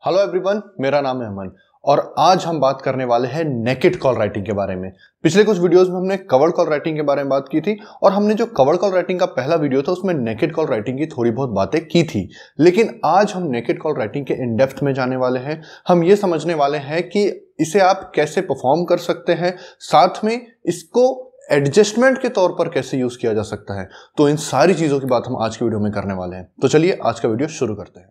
Hello everyone, मेरा नाम है अमन और आज हम बात करने वाले हैं नेकेड कॉल राइटिंग के बारे में। पिछले कुछ वीडियोस में हमने कवर्ड कॉल राइटिंग के बारे में बात की थी और हमने जो कवर्ड कॉल राइटिंग का पहला वीडियो था उसमें नेकेड कॉल राइटिंग की थोड़ी बहुत बातें की थी, लेकिन आज हम नेकेड कॉल राइटिंग के इन डेप्थ में जाने वाले हैं। हम ये समझने वाले हैं कि इसे आप कैसे परफॉर्म कर सकते हैं, साथ में इसको एडजस्टमेंट के तौर पर कैसे यूज किया जा सकता है। तो इन सारी चीजों की बात हम आज के वीडियो में करने वाले हैं। तो चलिए आज का वीडियो शुरू करते हैं।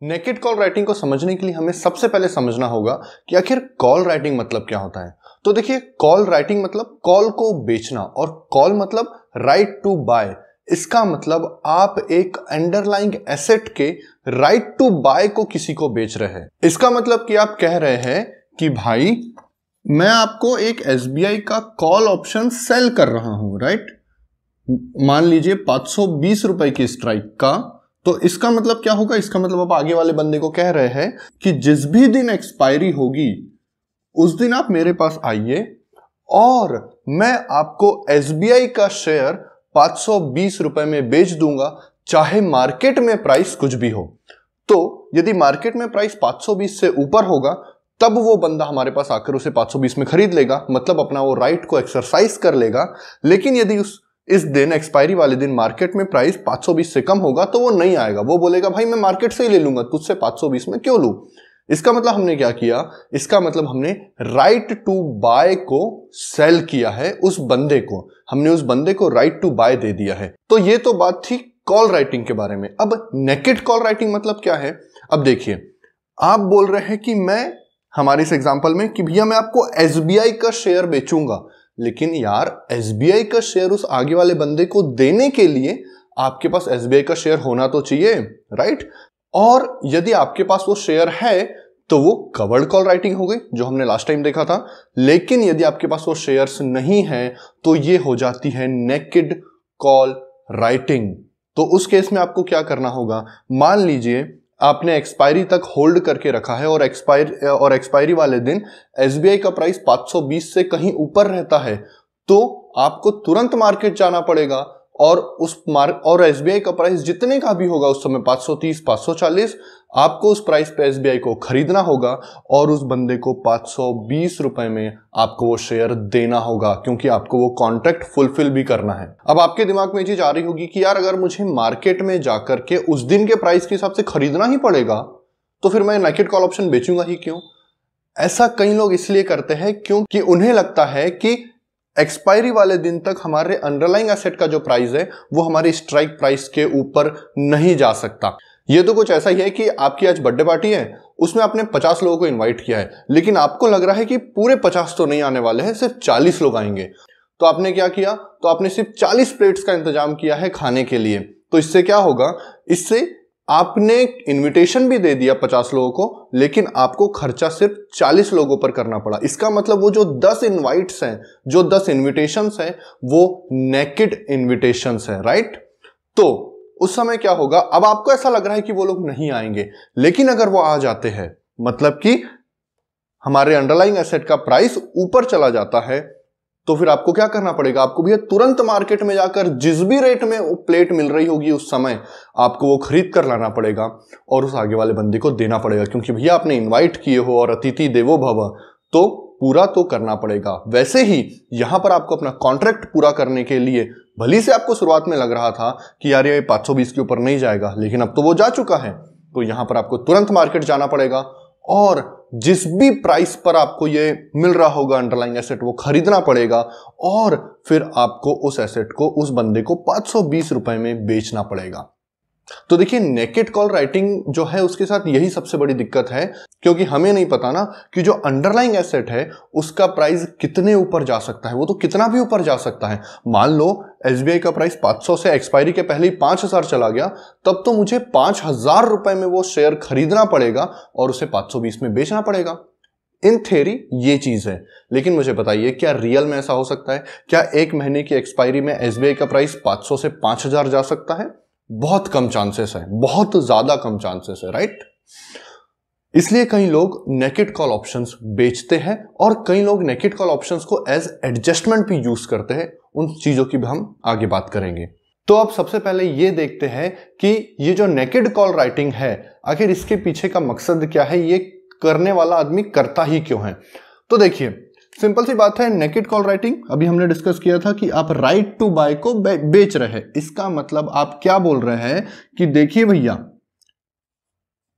नेकेड कॉल राइटिंग को समझने के लिए हमें सबसे पहले समझना होगा कि आखिर कॉल राइटिंग मतलब क्या होता है। तो देखिए, कॉल राइटिंग मतलब कॉल को बेचना और कॉल मतलब राइट टू बाय। इसका मतलब आप एक अंडरलाइंग एसेट के राइट टू बाय को किसी को बेच रहे हैं। इसका मतलब कि आप कह रहे हैं कि भाई मैं आपको एक एसबीआई का कॉल ऑप्शन सेल कर रहा हूं, राइट। मान लीजिए 520 रुपए की स्ट्राइक का। तो इसका मतलब क्या होगा? इसका मतलब आप आगे वाले बंदे को कह रहे हैं कि जिस भी दिन एक्सपायरी होगी उस दिन आप मेरे पास आइए और मैं आपको एसबीआई का शेयर 520 रुपए में बेच दूंगा, चाहे मार्केट में प्राइस कुछ भी हो। तो यदि मार्केट में प्राइस 520 से ऊपर होगा तब वो बंदा हमारे पास आकर उसे 520 में खरीद लेगा, मतलब अपना वो राइट को एक्सरसाइज कर लेगा। लेकिन यदि इस दिन एक्सपायरी वाले दिन मार्केट में प्राइस 520 से कम होगा तो वो नहीं आएगा। वो बोलेगा भाई मैं मार्केट से ही ले लूंगा, तुझसे 520 में क्यों लूं। इसका मतलब हमने क्या किया? इसका मतलब हमने राइट टू बाय को सेल किया है उस बंदे को। हमने उस बंदे को राइट टू बाय दे दिया है। तो ये तो बात थी कॉल राइटिंग के बारे में। अब नेकेड कॉल राइटिंग मतलब क्या है? अब देखिए, आप बोल रहे हैं कि मैं, हमारे इस एग्जांपल में, कि भैया मैं आपको एसबीआई का शेयर बेचूंगा, लेकिन यार एसबीआई का शेयर उस आगे वाले बंदे को देने के लिए आपके पास एसबीआई का शेयर होना तो चाहिए, राइट। और यदि आपके पास वो शेयर है तो वो कवर्ड कॉल राइटिंग हो गई जो हमने लास्ट टाइम देखा था। लेकिन यदि आपके पास वो शेयर्स नहीं है तो ये हो जाती है नेकेड कॉल राइटिंग। तो उस केस में आपको क्या करना होगा? मान लीजिए आपने एक्सपायरी तक होल्ड करके रखा है और एक्सपायरी वाले दिन एसबीआई का प्राइस 520 से कहीं ऊपर रहता है, तो आपको तुरंत मार्केट जाना पड़ेगा और एसबीआई का प्राइस जितने का भी होगा उस समय 530 540, आपको उस प्राइस पे एसबीआई को खरीदना होगा और उस बंदे को 520 रुपए में आपको वो शेयर देना होगा, क्योंकि आपको वो कॉन्ट्रैक्ट फुलफिल भी करना है। अब आपके दिमाग में ये चीज आ रही होगी कि यार अगर मुझे मार्केट में जाकर के उस दिन के प्राइस के हिसाब से खरीदना ही पड़ेगा तो फिर मैं नेकेड कॉल ऑप्शन बेचूंगा ही क्यों? ऐसा कई लोग इसलिए करते हैं क्योंकि उन्हें लगता है कि एक्सपायरी वाले दिन तक हमारे अंडरलाइंग एसेट का जो प्राइस है वो हमारी स्ट्राइक प्राइस के ऊपर नहीं जा सकता। ये तो कुछ ऐसा ही है कि आपकी आज बर्थडे पार्टी है, उसमें आपने 50 लोगों को इनवाइट किया है, लेकिन आपको लग रहा है कि पूरे 50 तो नहीं आने वाले हैं, सिर्फ 40 लोग आएंगे। तो आपने क्या किया? तो आपने सिर्फ 40 प्लेट्स का इंतजाम किया है खाने के लिए। तो इससे क्या होगा? इससे आपने इनविटेशन भी दे दिया 50 लोगों को, लेकिन आपको खर्चा सिर्फ 40 लोगों पर करना पड़ा। इसका मतलब वो जो 10 इनवाइट्स हैं, जो 10 इनविटेशंस हैं, वो नेकेड इनविटेशंस हैं, राइट। तो उस समय क्या होगा? अब आपको ऐसा लग रहा है कि वो लोग नहीं आएंगे, लेकिन अगर वो आ जाते हैं, मतलब कि हमारे अंडरलाइंग एसेट का प्राइस ऊपर चला जाता है, तो फिर आपको क्या करना पड़ेगा? आपको भैया तुरंत मार्केट में जाकर जिस भी रेट में वो प्लेट मिल रही होगी उस समय आपको वो खरीद कर लाना पड़ेगा और उस आगे वाले बंदे को देना पड़ेगा, क्योंकि भैया आपने इनवाइट किए हो और अतिथि देवो भव, तो पूरा तो करना पड़ेगा। वैसे ही यहां पर आपको अपना कॉन्ट्रैक्ट पूरा करने के लिए, भली से आपको शुरुआत में लग रहा था कि यार ये 520 के ऊपर नहीं जाएगा, लेकिन अब तो वो जा चुका है, तो यहां पर आपको तुरंत मार्केट जाना पड़ेगा और जिस भी प्राइस पर आपको ये मिल रहा होगा अंडरलाइंग एसेट वो खरीदना पड़ेगा और फिर आपको उस एसेट को उस बंदे को 520 रुपए में बेचना पड़ेगा। तो देखिए, नेकेड कॉल राइटिंग जो है उसके साथ यही सबसे बड़ी दिक्कत है, क्योंकि हमें नहीं पता ना कि जो अंडरलाइंग एसेट है उसका प्राइस कितने ऊपर जा सकता है। वो तो कितना भी ऊपर जा सकता है। मान लो एसबीआई का प्राइस 500 से एक्सपायरी के पहले ही 5000 चला गया, तब तो मुझे 5000 रुपए में वो शेयर खरीदना पड़ेगा और उसे 520 में बेचना पड़ेगा। इन थ्योरी ये चीज है, लेकिन मुझे बताइए क्या रियल में ऐसा हो सकता है? क्या एक महीने की एक्सपायरी में एसबीआई का प्राइस 500 से 5000 जा सकता है? बहुत कम चांसेस है, बहुत ज्यादा कम चांसेस है, राइट। इसलिए कई लोग नेकेड कॉल ऑप्शंस बेचते हैं और कई लोग नेकेड कॉल ऑप्शंस को एज एडजस्टमेंट भी यूज करते हैं। उन चीजों की भी हम आगे बात करेंगे। तो अब सबसे पहले ये देखते हैं कि ये जो नेकेड कॉल राइटिंग है, आखिर इसके पीछे का मकसद क्या है, ये करने वाला आदमी करता ही क्यों है। तो देखिए, सिंपल सी बात है, नेकेड कॉल राइटिंग अभी हमने डिस्कस किया था कि आप राइट टू बाय को बेच रहे हैं। इसका मतलब आप क्या बोल रहे हैं कि देखिए भैया,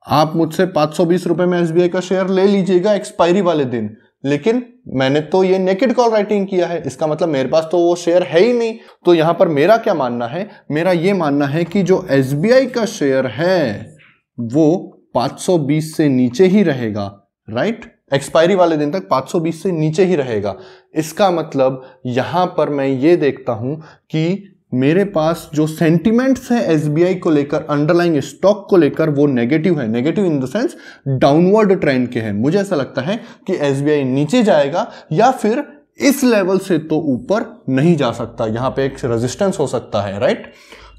आप मुझसे 520 रुपए में एसबीआई का शेयर ले लीजिएगा एक्सपायरी वाले दिन, लेकिन मैंने तो ये नेकेड कॉल राइटिंग किया है, इसका मतलब मेरे पास तो वो शेयर है ही नहीं। तो यहां पर मेरा क्या मानना है, मेरा ये मानना है कि जो एसबीआई का शेयर है वो 520 से नीचे ही रहेगा, राइट। एक्सपायरी वाले दिन तक 520 से नीचे ही रहेगा। इसका मतलब यहां पर मैं ये देखता हूं कि मेरे पास जो सेंटिमेंट्स है एसबीआई को लेकर, अंडरलाइंग स्टॉक को लेकर, वो नेगेटिव है। Negative in the sense downward trend के हैं। मुझे ऐसा लगता है कि एसबीआई नीचे जाएगा या फिर इस लेवल से तो ऊपर नहीं जा सकता, यहां पे एक रेजिस्टेंस हो सकता है, राइट।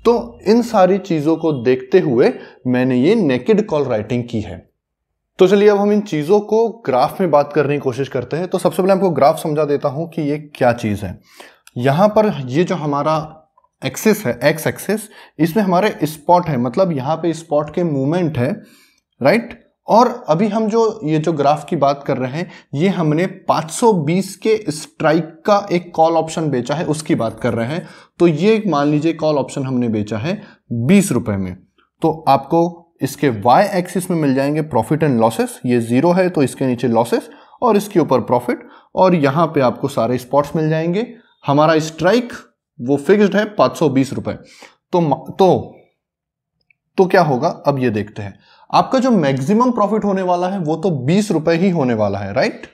तो इन सारी चीजों को देखते हुए मैंने ये नेकेड कॉल राइटिंग की है। तो चलिए अब हम इन चीजों को ग्राफ में बात करने की कोशिश करते हैं। तो सबसे पहले आपको ग्राफ समझा देता हूं कि ये क्या चीज है। यहां पर ये जो हमारा एक्सिस है, एक्स एक्सिस, इसमें हमारे स्पॉट है, मतलब यहां पे स्पॉट के मूवमेंट है, राइट। और अभी हम जो ये जो ग्राफ की बात कर रहे हैं, ये हमने 520 के स्ट्राइक का एक कॉल ऑप्शन बेचा है, उसकी बात कर रहे हैं। तो ये मान लीजिए कॉल ऑप्शन हमने बेचा है 20 रुपए में। तो आपको इसके y एक्सिस में मिल जाएंगे प्रॉफिट एंड लॉसेस, ये 0 है तो इसके नीचे लॉसेस और इसके ऊपर प्रॉफिट, और यहां पे आपको सारे स्पॉट्स मिल जाएंगे। हमारा स्ट्राइक वो फिक्स्ड है 520 रुपए। तो क्या होगा, अब ये देखते हैं। आपका जो मैक्सिमम प्रॉफिट होने वाला है वो तो 20 रुपए ही होने वाला है, राइट।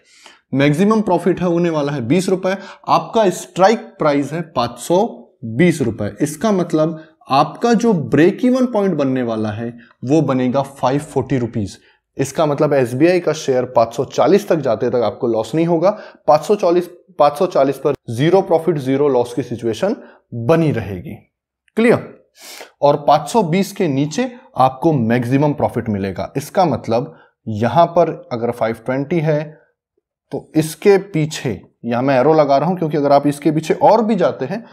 मैक्सिमम प्रॉफिट है होने वाला है 20 रुपए। आपका स्ट्राइक प्राइस है 520 रुपए। इसका मतलब आपका जो ब्रेक इवन पॉइंट बनने वाला है वो बनेगा 540 रुपीज। इसका मतलब एसबीआई का शेयर 540 तक जाते तक आपको लॉस नहीं होगा। 540 पर जीरो प्रॉफिट जीरो लॉस की सिचुएशन बनी रहेगी, क्लियर। और 520 के नीचे आपको मैक्सिमम प्रॉफिट मिलेगा। इसका मतलब यहां पर अगर 520 है तो इसके पीछे, यहां मैं एरो लगा रहा हूं क्योंकि अगर आप इसके पीछे और भी जाते हैं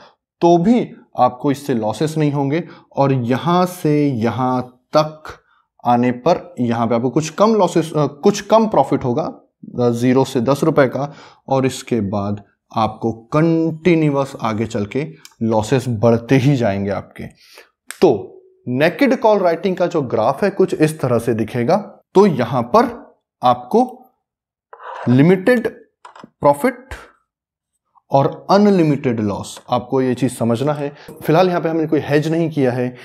तो भी आपको इससे लॉसेस नहीं होंगे। और यहां से यहां तक आने पर यहां पे आपको कुछ कम लॉसेस, कुछ कम प्रॉफिट होगा, 0 से 10 रुपए का। और इसके बाद आपको कंटिन्यूअस आगे चल के लॉसेस बढ़ते ही जाएंगे आपके। तो नेकेड कॉल राइटिंग का जो ग्राफ है कुछ इस तरह से दिखेगा। तो यहां पर आपको लिमिटेड प्रॉफिट और अनलिमिटेड लॉस, आपको ये चीज समझना है। फिलहाल यहां पे हमने कोई हेज नहीं किया है,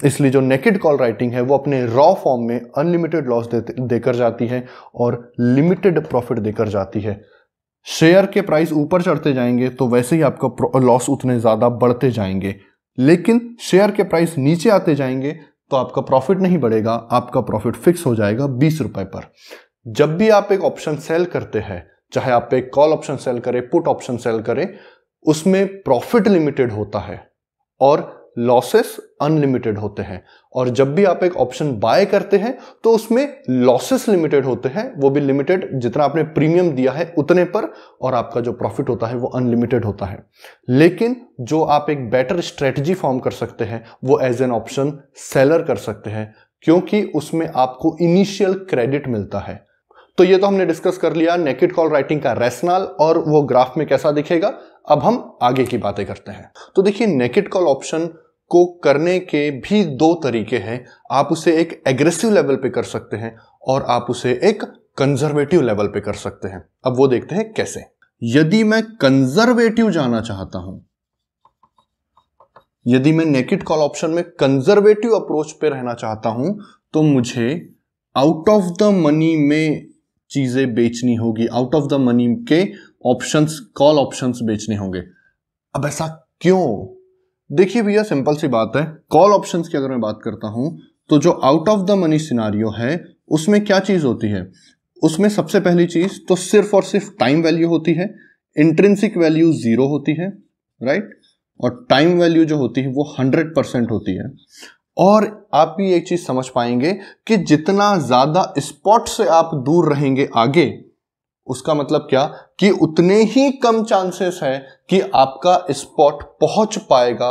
इसलिए जो नेकेड कॉल राइटिंग है वो अपने रॉ फॉर्म में अनलिमिटेड लॉस देकर जाती है और लिमिटेड प्रॉफिट देकर जाती है। शेयर के प्राइस ऊपर चढ़ते जाएंगे तो वैसे ही आपका लॉस उतने ज्यादा बढ़ते जाएंगे, लेकिन शेयर के प्राइस नीचे आते जाएंगे तो आपका प्रॉफिट नहीं बढ़ेगा, आपका प्रॉफिट फिक्स हो जाएगा 20 रुपए पर। जब भी आप एक ऑप्शन सेल करते हैं, चाहे आप एक कॉल ऑप्शन सेल करें, पुट ऑप्शन सेल करें, उसमें प्रॉफिट लिमिटेड होता है और लॉसेस अनलिमिटेड होते हैं। और जब भी आप एक ऑप्शन बाय करते हैं तो उसमें लॉसेस लिमिटेड होते हैं, वो भी लिमिटेड, जितना आपने प्रीमियम दिया है उतने पर, और आपका जो प्रॉफिट होता है वो अनलिमिटेड होता है। लेकिन जो आप एक बेटर स्ट्रेटजी फॉर्म कर सकते हैं वो एज एन ऑप्शन सेलर कर सकते हैं, क्योंकि उसमें आपको इनिशियल क्रेडिट मिलता है। तो ये तो हमने डिस्कस कर लिया नेकेड कॉल राइटिंग का रैशनल और वो ग्राफ में कैसा दिखेगा। अब हम आगे की बातें करते हैं। तो देखिए, नेकेड कॉल ऑप्शन को करने के भी दो तरीके हैं। आप उसे एक एग्रेसिव लेवल पे कर सकते हैं और आप उसे एक कंजर्वेटिव लेवल पे कर सकते हैं। अब वो देखते हैं कैसे। यदि मैं कंजर्वेटिव जाना चाहता हूं, यदि मैं नेकेड कॉल ऑप्शन में कंजर्वेटिव अप्रोच पे रहना चाहता हूं, तो मुझे आउट ऑफ द मनी में चीजें बेचनी होगी, आउट ऑफ द मनी के ऑप्शंस, कॉल ऑप्शंस बेचने होंगे। अब ऐसा क्यों? देखिए भैया, सिंपल सी बात है। कॉल ऑप्शंस की अगर मैं बात करता हूं तो जो out of the money scenario है उसमें क्या चीज होती है, उसमें सबसे पहली चीज तो सिर्फ और सिर्फ टाइम वैल्यू होती है। इंट्रिंसिक वैल्यू 0 होती है, राइट, और टाइम वैल्यू जो होती है वो 100% होती है। और आप भी एक चीज समझ पाएंगे कि जितना ज्यादा स्पॉट से आप दूर रहेंगे आगे, उसका मतलब क्या कि उतने ही कम चांसेस है कि आपका स्पॉट पहुंच पाएगा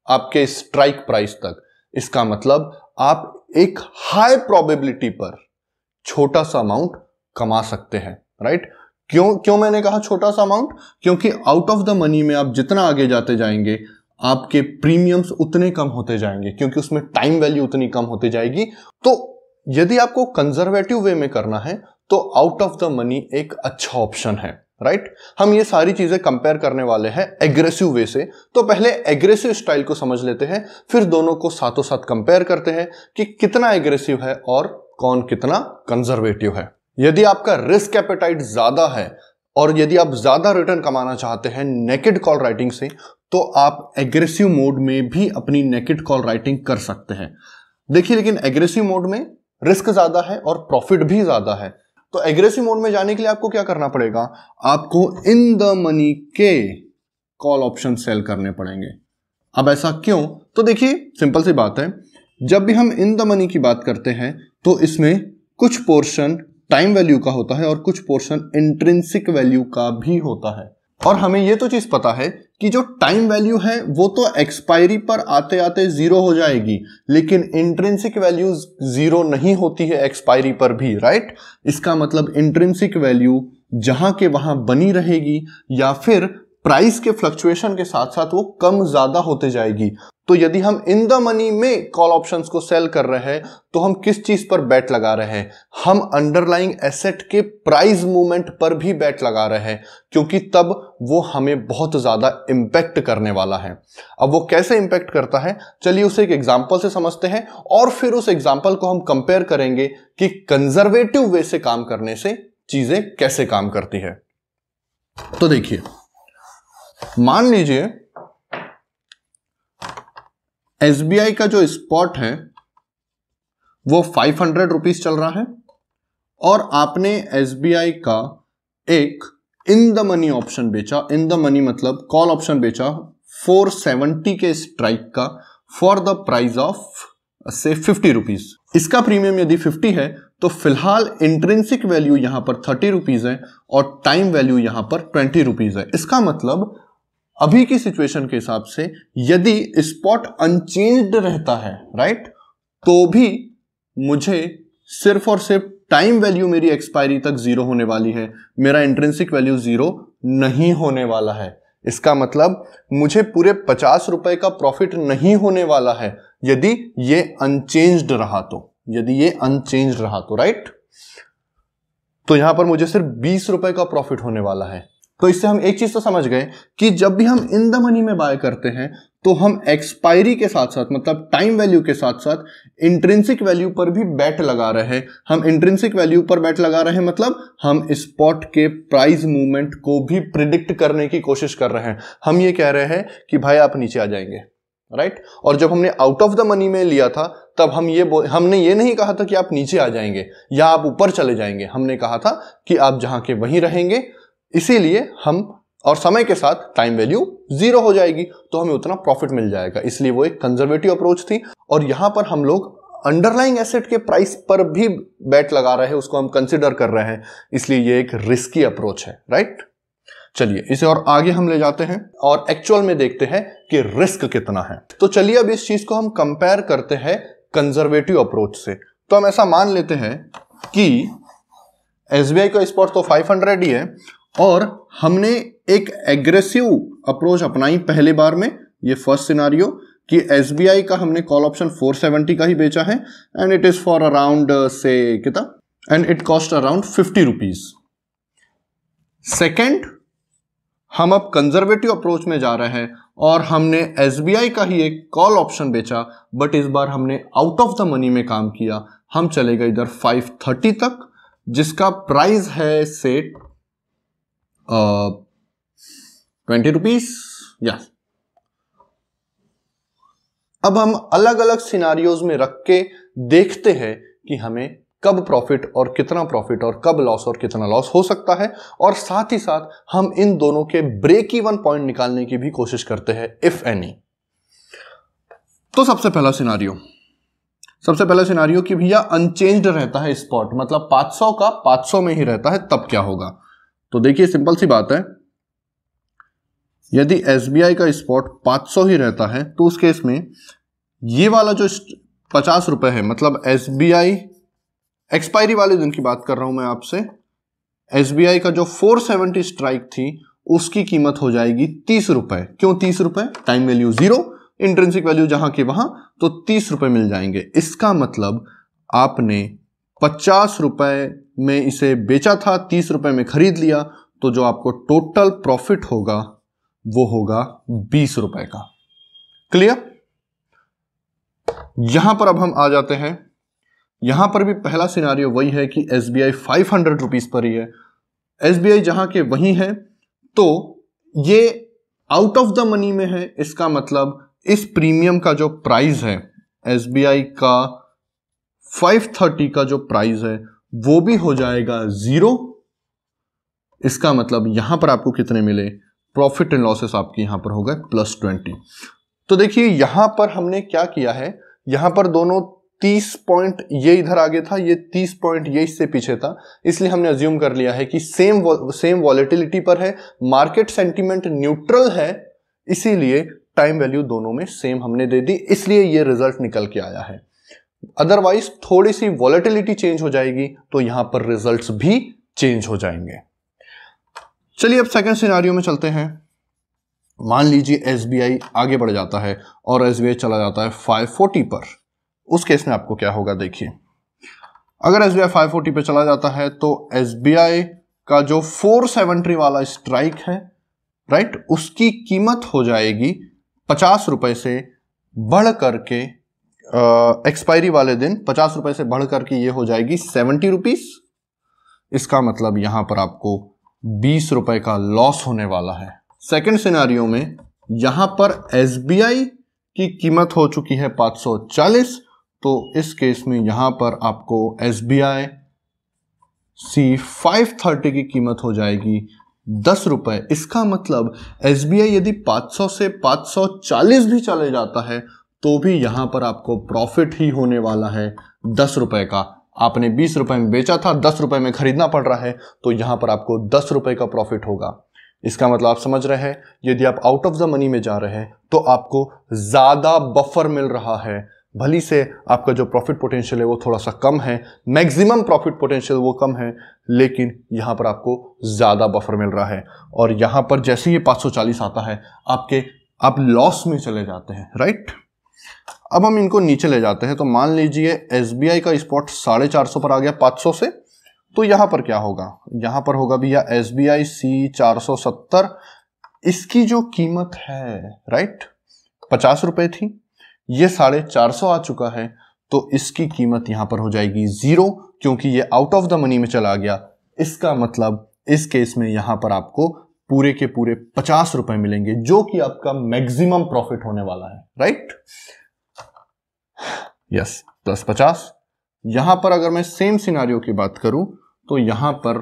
आपके स्ट्राइक प्राइस तक। इसका मतलब आप एक हाई प्रोबेबिलिटी पर छोटा सा अमाउंट कमा सकते हैं, राइट। क्यों मैंने कहा छोटा सा अमाउंट? क्योंकि आउट ऑफ द मनी में आप जितना आगे जाते जाएंगे आपके प्रीमियम्स उतने कम होते जाएंगे, क्योंकि उसमें टाइम वैल्यू उतनी कम होती जाएगी। तो यदि आपको कंजर्वेटिव वे में करना है तो आउट ऑफ द मनी एक अच्छा ऑप्शन है, राइट। हम ये सारी चीजें कंपेयर करने वाले हैं एग्रेसिव वे से। तो पहले एग्रेसिव स्टाइल को समझ लेते हैं, फिर दोनों को साथों साथ कंपेयर करते हैं कि कितना एग्रेसिव है और कौन कितना कंजर्वेटिव है। यदि आपका रिस्क एपेटाइट ज्यादा है और यदि आप ज्यादा रिटर्न कमाना चाहते हैं नेकेड कॉल राइटिंग से, तो आप एग्रेसिव मोड में भी अपनी नेकेड कॉल राइटिंग कर सकते हैं। देखिए, लेकिन एग्रेसिव मोड में रिस्क ज्यादा है और प्रॉफिट भी ज्यादा है। तो एग्रेसिव मोड में जाने के लिए आपको क्या करना पड़ेगा? आपको इन द मनी के कॉल ऑप्शन सेल करने पड़ेंगे। अब ऐसा क्यों? तो देखिए, सिंपल सी बात है, जब भी हम इन द मनी की बात करते हैं तो इसमें कुछ पोर्शन टाइम वैल्यू का होता है और कुछ पोर्शन इंट्रिंसिक वैल्यू का भी होता है। और हमें यह तो चीज पता है कि जो टाइम वैल्यू है वो तो एक्सपायरी पर आते आते जीरो हो जाएगी, लेकिन इंट्रिंसिक वैल्यू जीरो नहीं होती है एक्सपायरी पर भी, राइट। इसका मतलब इंट्रिंसिक वैल्यू जहां के वहां बनी रहेगी या फिर प्राइस के फ्लक्चुएशन के साथ साथ वो कम ज्यादा होते जाएगी। तो यदि हम इन द मनी में कॉल ऑप्शंस को सेल कर रहे हैं तो हम किस चीज पर बैट लगा रहे हैं? हम अंडरलाइंग एसेट के प्राइस मूवमेंट पर भी बैट लगा रहे हैं, क्योंकि तब वो हमें बहुत ज्यादा इंपैक्ट करने वाला है। अब वो कैसे इंपैक्ट करता है, चलिए उसे एक एग्जांपल से समझते हैं और फिर उस एग्जांपल को हम कंपेयर करेंगे कि कंजर्वेटिव वे से काम करने से चीजें कैसे काम करती है। तो देखिए, मान लीजिए एसबीआई का जो स्पॉट है वो 500 रुपीज चल रहा है और आपने एसबीआई का एक इन द मनी ऑप्शन बेचा। इन द मनी मतलब कॉल ऑप्शन बेचा 470 के स्ट्राइक का फॉर द प्राइस ऑफ से 50 रुपीज। इसका प्रीमियम यदि 50 है तो फिलहाल इंट्रिंसिक वैल्यू यहां पर 30 रुपीज है और टाइम वैल्यू यहां पर 20 रुपीज है। इसका मतलब अभी की सिचुएशन के हिसाब से यदि स्पॉट अनचेंज्ड रहता है, राइट, तो भी मुझे सिर्फ और सिर्फ टाइम वैल्यू मेरी एक्सपायरी तक जीरो होने वाली है, मेरा इंट्रिंसिक वैल्यू जीरो नहीं होने वाला है। इसका मतलब मुझे पूरे 50 रुपए का प्रॉफिट नहीं होने वाला है यदि ये अनचेंज्ड रहा तो, यदि ये अनचेंज्ड रहा तो, राइट। तो यहां पर मुझे सिर्फ 20 रुपए का प्रॉफिट होने वाला है। तो इससे हम एक चीज तो समझ गए कि जब भी हम इन द मनी में बाय करते हैं तो हम एक्सपायरी के साथ साथ मतलब टाइम वैल्यू के साथ साथ इंट्रिंसिक वैल्यू पर भी बैट लगा रहे हैं। हम इंट्रिंसिक वैल्यू पर बैट लगा रहे हैं मतलब हम स्पॉट के प्राइस मूवमेंट को भी प्रिडिक्ट करने की कोशिश कर रहे हैं। हम ये कह रहे हैं कि भाई आप नीचे आ जाएंगे, राइट। और जब हमने आउट ऑफ द मनी में लिया था तब हमने ये नहीं कहा था कि आप नीचे आ जाएंगे या आप ऊपर चले जाएंगे, हमने कहा था कि आप जहां के वहीं रहेंगे। इसीलिए हम और समय के साथ टाइम वैल्यू जीरो हो जाएगी तो हमें उतना प्रॉफिट मिल जाएगा। इसलिए वो एक कंजर्वेटिव अप्रोच थी और यहां पर हम लोग अंडरलाइंग एसेट के प्राइस पर भी बैट लगा रहे हैं, उसको हम कंसिडर कर रहे हैं, इसलिए ये एक रिस्की अप्रोच है, राइट। चलिए इसे और आगे हम ले जाते हैं और एक्चुअल में देखते हैं कि रिस्क कितना है। तो चलिए अब इस चीज को हम कंपेयर करते हैं कंजर्वेटिव अप्रोच से। तो हम ऐसा मान लेते हैं कि एसबीआई का स्पॉट तो 500 ही है और हमने एक एग्रेसिव अप्रोच अपनाई पहले बार में, ये फर्स्ट सिनारियो, कि एसबीआई का हमने कॉल ऑप्शन 470 का ही बेचा है and it is for around से कितना, and it cost around 50 rupees. Second, हम अब कंजर्वेटिव अप्रोच में जा रहे हैं और हमने एसबीआई का ही एक कॉल ऑप्शन बेचा, बट इस बार हमने आउट ऑफ द मनी में काम किया। हम चले गए इधर 530 तक जिसका प्राइस है से 20 रुपीज। यस, अब हम अलग अलग सिनारियोज में रख के देखते हैं कि हमें कब प्रॉफिट और कितना प्रॉफिट और कब लॉस और कितना लॉस हो सकता है, और साथ ही साथ हम इन दोनों के ब्रेक इवन पॉइंट निकालने की भी कोशिश करते हैं इफ एनी। तो सबसे पहला सिनारियो कि भैया अनचेंज्ड रहता है स्पॉट, मतलब 500 का 500 में ही रहता है, तब क्या होगा। तो देखिए सिंपल सी बात है, यदि एसबीआई का स्पॉट 500 ही रहता है तो उस केस में ये वाला जो 50 रुपए है, मतलब एसबीआई एक्सपायरी वाले दिन की बात कर रहा हूं मैं आपसे, एसबीआई का जो 470 स्ट्राइक थी उसकी कीमत हो जाएगी 30 रुपए। क्यों 30 रुपए? टाइम वैल्यू 0, इंट्रिंसिक वैल्यू जहां की वहां, तो 30 रुपए मिल जाएंगे। इसका मतलब आपने 50 रुपए में इसे बेचा था, 30 रुपए में खरीद लिया, तो जो आपको टोटल प्रॉफिट होगा वो होगा 20 रुपए का। क्लियर? यहां पर अब हम आ जाते हैं, यहां पर भी पहला सिनारियो वही है कि एसबीआई 500 रुपीज पर ही है, एसबीआई जहां के वही है, तो ये आउट ऑफ द मनी में है। इसका मतलब इस प्रीमियम का जो प्राइस है, एसबीआई का 530 का जो प्राइस है वो भी हो जाएगा 0। इसका मतलब यहां पर आपको कितने मिले? प्रॉफिट एंड लॉसेस आपके यहां पर हो गए +20। तो देखिए यहां पर हमने क्या किया है, यहां पर दोनों 30 पॉइंट ये इधर आगे था, ये 30 पॉइंट ये इससे पीछे था, इसलिए हमने अज्यूम कर लिया है कि सेम वॉलेटिलिटी पर है, मार्केट सेंटीमेंट न्यूट्रल है, इसीलिए टाइम वैल्यू दोनों में सेम हमने दे दी, इसलिए ये रिजल्ट निकल के आया है। अदरवाइज थोड़ी सी वॉलेटिलिटी चेंज हो जाएगी तो यहां पर रिजल्ट्स भी चेंज हो जाएंगे। चलिए अब सेकंड सिनेरियो में चलते हैं। मान लीजिए एसबीआई आगे बढ़ जाता है और एसबीआई चला जाता है 540 पर। उस केस में आपको क्या होगा, देखिए अगर एसबीआई 540 पे चला जाता है तो एसबीआई का जो 470 वाला स्ट्राइक है, राइट, उसकी कीमत हो जाएगी 50 रुपए से बढ़ करके, एक्सपायरी वाले दिन 50 रुपए से बढ़ करके ये हो जाएगी 70 रुपीज। इसका मतलब यहां पर आपको 20 रुपए का लॉस होने वाला है। सेकंड सिनेरियो में यहां पर एसबीआई की कीमत हो चुकी है 540, तो इस केस में यहां पर आपको एसबीआई सी 530 की कीमत हो जाएगी 10 रुपए। इसका मतलब एसबीआई यदि 500 से 540 भी चले जाता है तो भी यहां पर आपको प्रॉफिट ही होने वाला है 10 रुपए का। आपने 20 रुपए में बेचा था, 10 रुपए में खरीदना पड़ रहा है, तो यहां पर आपको 10 रुपए का प्रॉफिट होगा। इसका मतलब आप समझ रहे हैं, यदि आप आउट ऑफ द मनी में जा रहे हैं तो आपको ज्यादा बफर मिल रहा है। भली से आपका जो प्रॉफिट पोटेंशियल है वो थोड़ा सा कम है, मैक्सिमम प्रॉफिट पोटेंशियल वो कम है, लेकिन यहां पर आपको ज्यादा बफर मिल रहा है। और यहां पर जैसे ही 540 आता है आप लॉस में चले जाते हैं, राइट। अब हम इनको नीचे ले जाते हैं, तो मान लीजिए एसबीआई का स्पॉट 450 पर आ गया 500 से, तो यहां पर क्या होगा, यहां पर होगा भैया एसबीआई सी 470। इसकी जो कीमत है, राइट, 50 रुपए थी, ये 450 आ चुका है, तो इसकी कीमत यहां पर हो जाएगी 0, क्योंकि ये आउट ऑफ द मनी में चला गया। इसका मतलब इस केस में यहां पर आपको पूरे के पूरे 50 रुपए मिलेंगे, जो कि आपका मैक्सिमम प्रॉफिट होने वाला है, राइट। यस, +50। यहां पर अगर मैं सेम सिनेरियो की बात करूं तो यहां पर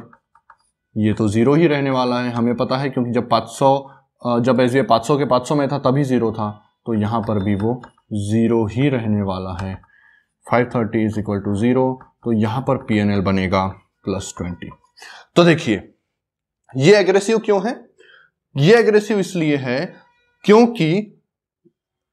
ये तो 0 ही रहने वाला है, हमें पता है, क्योंकि जब एसबीआई 500 के 500 में था तभी 0 था, तो यहां पर भी वो 0 ही रहने वाला है। 530 = 0, तो यहां पर पीएनएल बनेगा +20। तो देखिए ये एग्रेसिव क्यों है? ये एग्रेसिव इसलिए है क्योंकि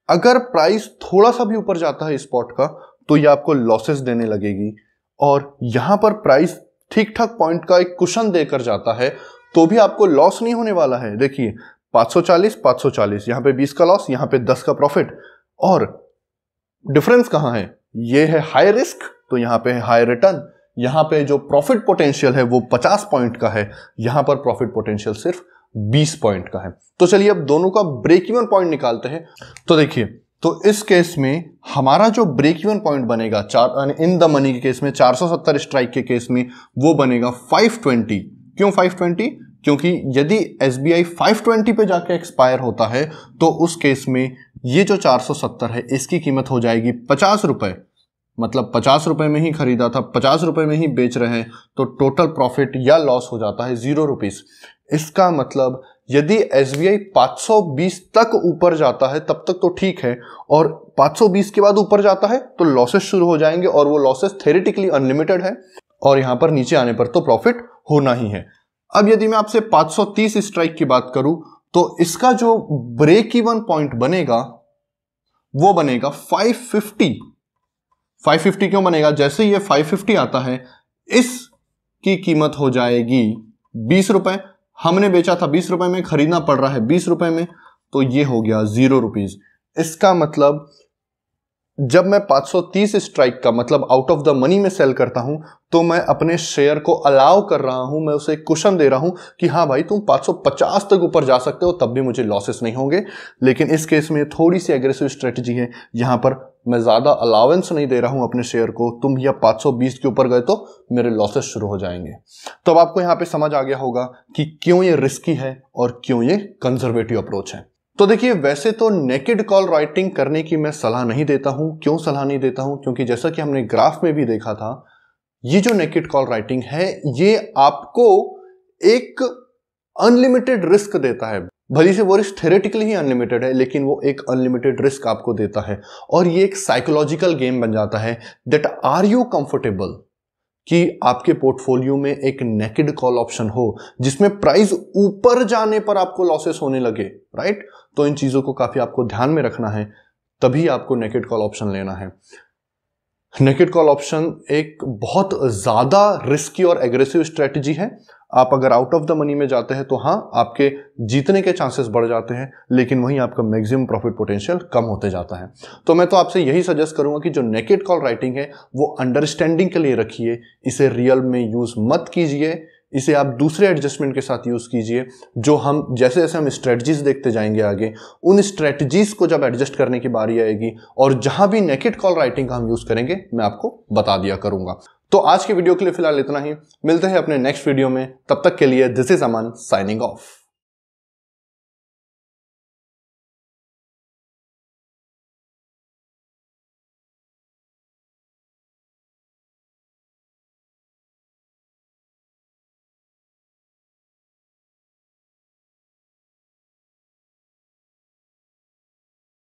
अगर प्राइस थोड़ा सा भी ऊपर जाता है स्पॉट का तो ये आपको लॉसेस देने लगेगी, और यहां पर प्राइस ठीक ठाक पॉइंट का एक कुशन देकर जाता है तो भी आपको लॉस नहीं होने वाला है। देखिए 540 यहां पे 20 का लॉस, यहां पे 10 का प्रॉफिट, और डिफरेंस कहां है? ये है हाई रिस्क, तो यहां पे है हाई रिटर्न। यहां पे जो प्रॉफिट पोटेंशियल है वो 50 पॉइंट का है, यहां पर प्रॉफिट पोटेंशियल सिर्फ 20 पॉइंट का है। तो चलिए अब दोनों का ब्रेक इवन पॉइंट निकालते हैं। तो देखिए, तो इस केस में हमारा जो ब्रेक इवन पॉइंट बनेगा इन द मनी के केस में, 470 स्ट्राइक के केस में, वो बनेगा 520। क्यों 520? क्योंकि यदि एसबीआई 520 पे जाके एक्सपायर होता है तो उस केस में ये जो 470 है इसकी कीमत हो जाएगी 50 रुपए। मतलब 50 रुपए में ही खरीदा था, 50 रुपए में ही बेच रहे हैं, तो टोटल प्रॉफिट या लॉस हो जाता है 0 रुपीज। इसका मतलब यदि SBI 520 तक ऊपर जाता है तब तक तो ठीक है, और 520 के बाद ऊपर जाता है तो लॉसेस शुरू हो जाएंगे, और वो लॉसेस थ्योरेटिकली अनलिमिटेड है, और यहां पर नीचे आने पर तो प्रॉफिट होना ही है। अब यदि मैं आपसे 530 स्ट्राइक की बात करूं तो इसका जो ब्रेक इवन पॉइंट बनेगा वो बनेगा 550। 550 क्यों बनेगा? जैसे ये 550 आता है, इसकी कीमत हो जाएगी 20 रुपए। हमने बेचा था 20 रुपए में, खरीदना पड़ रहा है 20 रुपए में, तो ये हो गया 0 रुपीज। इसका मतलब जब मैं 530 स्ट्राइक का मतलब आउट ऑफ द मनी में सेल करता हूं तो मैं अपने शेयर को अलाउ कर रहा हूं, मैं उसे कुशन दे रहा हूं कि हाँ भाई तुम 550 तक ऊपर जा सकते हो, तब भी मुझे लॉसेस नहीं होंगे। लेकिन इस केस में थोड़ी सी एग्रेसिव स्ट्रेटजी है, यहां पर मैं ज्यादा अलाउंस नहीं दे रहा हूं अपने शेयर को, तुम भैया 520 के ऊपर गए तो मेरे लॉसेस शुरू हो जाएंगे। तो अब आपको यहां पे समझ आ गया होगा कि क्यों ये रिस्की है और क्यों ये कंजर्वेटिव अप्रोच है। तो देखिए, वैसे तो नेकेड कॉल राइटिंग करने की मैं सलाह नहीं देता हूं। क्यों सलाह नहीं देता हूं? क्योंकि जैसा कि हमने ग्राफ में भी देखा था, ये जो नेकेड कॉल राइटिंग है ये आपको एक अनलिमिटेड रिस्क देता है। भली से वो रिस्क थ्योरेटिकली ही अनलिमिटेड है, लेकिन वो एक अनलिमिटेड रिस्क आपको देता है, और ये एक साइकोलॉजिकल गेम बन जाता है दैट आर यू कंफर्टेबल कि आपके पोर्टफोलियो में एक नेकेड कॉल ऑप्शन हो जिसमें प्राइस ऊपर जाने पर आपको लॉसेस होने लगे, राइट? तो इन चीजों को काफी आपको ध्यान में रखना है, तभी आपको नेकेड कॉल ऑप्शन लेना है। नेकेड कॉल ऑप्शन एक बहुत ज्यादा रिस्की और एग्रेसिव स्ट्रेटजी है। आप अगर आउट ऑफ द मनी में जाते हैं तो हाँ, आपके जीतने के चांसेस बढ़ जाते हैं, लेकिन वहीं आपका मैक्सिमम प्रॉफिट पोटेंशियल कम होते जाता है। तो मैं तो आपसे यही सजेस्ट करूंगा कि जो नेकेड कॉल राइटिंग है वो अंडरस्टैंडिंग के लिए रखिए, इसे रियल में यूज मत कीजिए, इसे आप दूसरे एडजस्टमेंट के साथ यूज कीजिए। जो हम जैसे जैसे हम स्ट्रेटजीज देखते जाएंगे आगे, उन स्ट्रेटजीज को जब एडजस्ट करने की बारी आएगी और जहां भी नेकेड कॉल राइटिंग का हम यूज करेंगे मैं आपको बता दिया करूंगा। तो आज की वीडियो के लिए फिलहाल इतना ही, मिलते हैं अपने नेक्स्ट वीडियो में, तब तक के लिए this is Aman signing off.